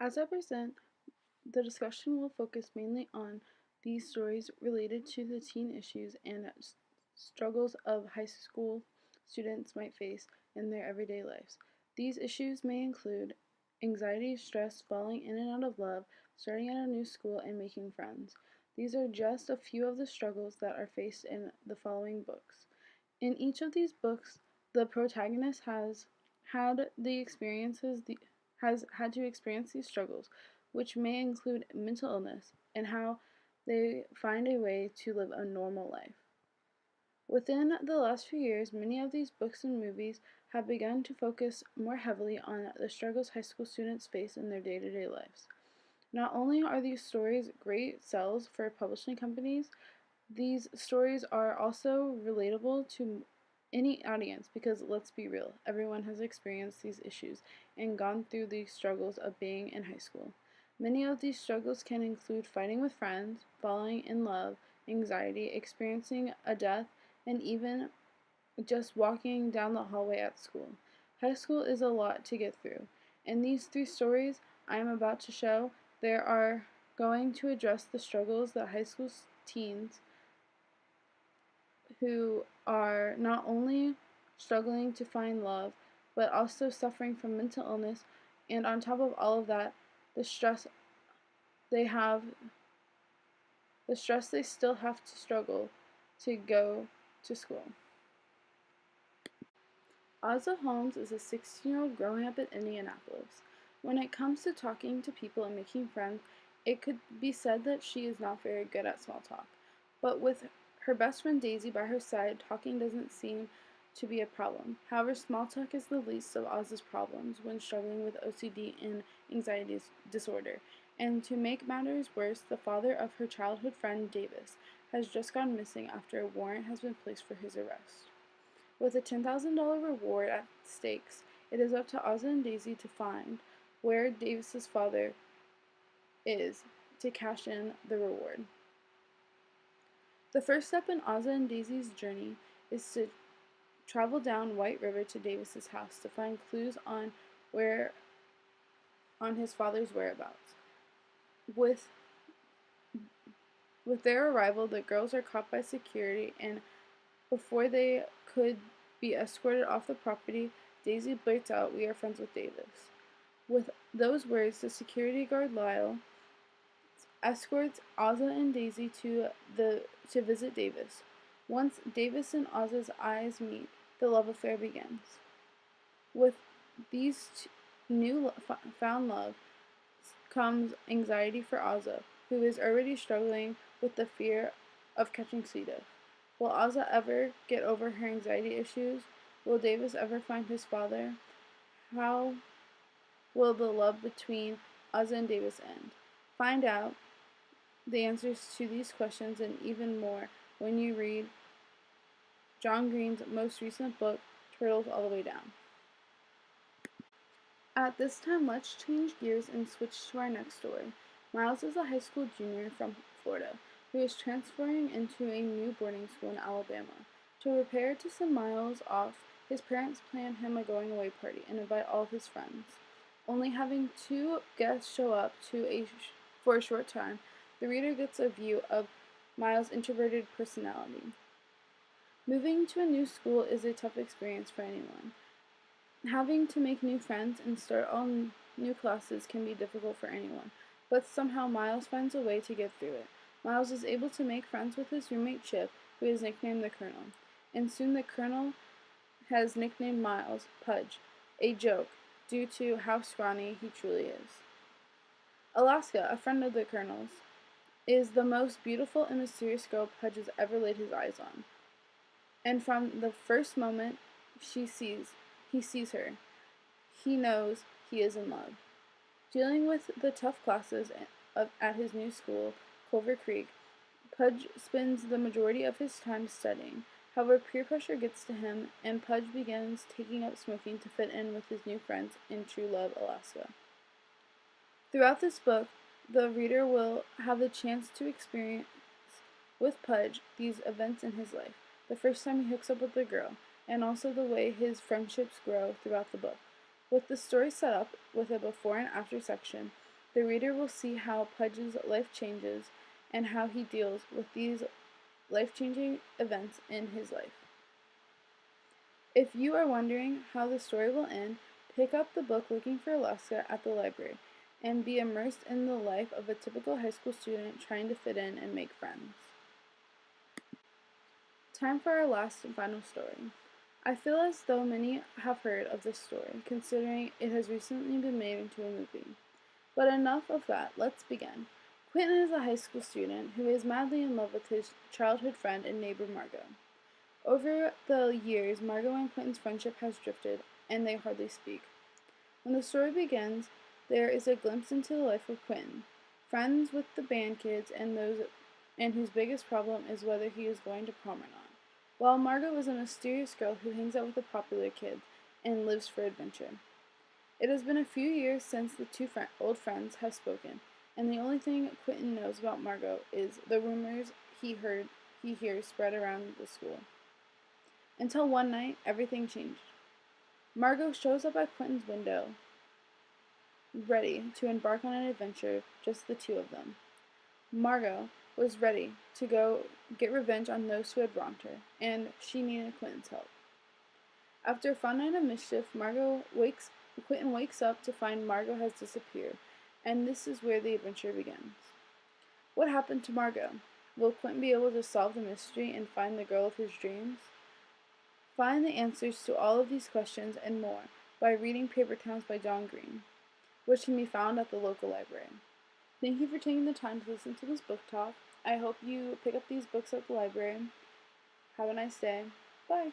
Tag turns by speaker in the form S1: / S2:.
S1: As I present, the discussion will focus mainly on these stories related to the teen issues and struggles of high school students might face in their everyday lives. These issues may include anxiety, stress, falling in and out of love, starting at a new school, and making friends. These are just a few of the struggles that are faced in the following books. In each of these books, the protagonist had the experiences the, has had to experience these struggles, which may include mental illness and how they find a way to live a normal life. Within the last few years, many of these books and movies have begun to focus more heavily on the struggles high school students face in their day-to-day lives. Not only are these stories great sells for publishing companies, these stories are also relatable to any audience because let's be real, everyone has experienced these issues and gone through the struggles of being in high school. Many of these struggles can include fighting with friends, falling in love, anxiety, experiencing a death, and even just walking down the hallway at school. High school is a lot to get through. In these three stories I am about to show, there are going to address the struggles that high school teens who are not only struggling to find love, but also suffering from mental illness, and on top of all of that, the stress they have, the stress they still have to struggle to go to school. Ozza Holmes is a 16-year-old growing up in Indianapolis. When it comes to talking to people and making friends, it could be said that she is not very good at small talk. But with her best friend Daisy by her side, talking doesn't seem to be a problem. However, small talk is the least of Ozza's problems when struggling with OCD and anxiety disorder. And to make matters worse, the father of her childhood friend Davis has just gone missing after a warrant has been placed for his arrest. With a $10,000 reward at stakes, it is up to Ozza and Daisy to find where Davis's father is to cash in the reward. The first step in Ozza and Daisy's journey is to travel down White River to Davis's house to find clues on his father's whereabouts. With their arrival, the girls are caught by security, and before they could be escorted off the property, Daisy blurts out, "We are friends with Davis." With those words, the security guard Lyle escorts Ozza and Daisy to visit Davis. Once Davis and Ozza's eyes meet, the love affair begins. With these new found love comes anxiety for Ozza, who is already struggling with the fear of catching C. diff. Will Ozza ever get over her anxiety issues? Will Davis ever find his father? How will the love between Ozza and Davis end? Find out the answers to these questions and even more when you read John Green's most recent book, Turtles All the Way Down. At this time, let's change gears and switch to our next story. Miles is a high school junior from Florida who is transferring into a new boarding school in Alabama. To prepare to send Miles off, his parents plan him a going away party and invite all of his friends. Only having two guests show up for a short time, the reader gets a view of Miles' introverted personality. Moving to a new school is a tough experience for anyone. Having to make new friends and start all new classes can be difficult for anyone, but somehow Miles finds a way to get through it. Miles is able to make friends with his roommate Chip, who is nicknamed the Colonel, and soon the Colonel has nicknamed Miles Pudge, a joke due to how scrawny he truly is. Alaska, a friend of the Colonel's, is the most beautiful and mysterious girl Pudge has ever laid his eyes on, and from the first moment he sees her, he knows he is in love. Dealing with the tough classes at his new school, Culver Creek, Pudge spends the majority of his time studying. However, peer pressure gets to him, and Pudge begins taking up smoking to fit in with his new friends in true love, Alaska. Throughout this book, the reader will have the chance to experience with Pudge these events in his life, the first time he hooks up with a girl, and also the way his friendships grow throughout the book. With the story set up with a before and after section, The reader will see how Pudge's life changes and how he deals with these life-changing events in his life. If you are wondering how the story will end, pick up the book Looking for Alaska at the library and be immersed in the life of a typical high school student trying to fit in and make friends. Time for our last and final story. I feel as though many have heard of this story, considering it has recently been made into a movie. But enough of that, let's begin. Quentin is a high school student who is madly in love with his childhood friend and neighbor Margot. Over the years, Margot and Quentin's friendship has drifted, and they hardly speak. When the story begins, there is a glimpse into the life of Quentin, friends with the band kids and whose biggest problem is whether he is going to prom or not, while Margot is a mysterious girl who hangs out with the popular kids and lives for adventure. It has been a few years since the two old friends have spoken, and the only thing Quentin knows about Margot is the rumors he hears spread around the school. Until one night, everything changed. Margot shows up at Quentin's window, ready to embark on an adventure, just the two of them. Margot was ready to go get revenge on those who had wronged her, and she needed Quentin's help. After a fun night of mischief, Quentin wakes up to find Margot has disappeared, and this is where the adventure begins. What happened to Margot? Will Quentin be able to solve the mystery and find the girl of his dreams? Find the answers to all of these questions and more by reading Paper Towns by John Green, which can be found at the local library. Thank you for taking the time to listen to this book talk. I hope you pick up these books at the library. Have a nice day. Bye.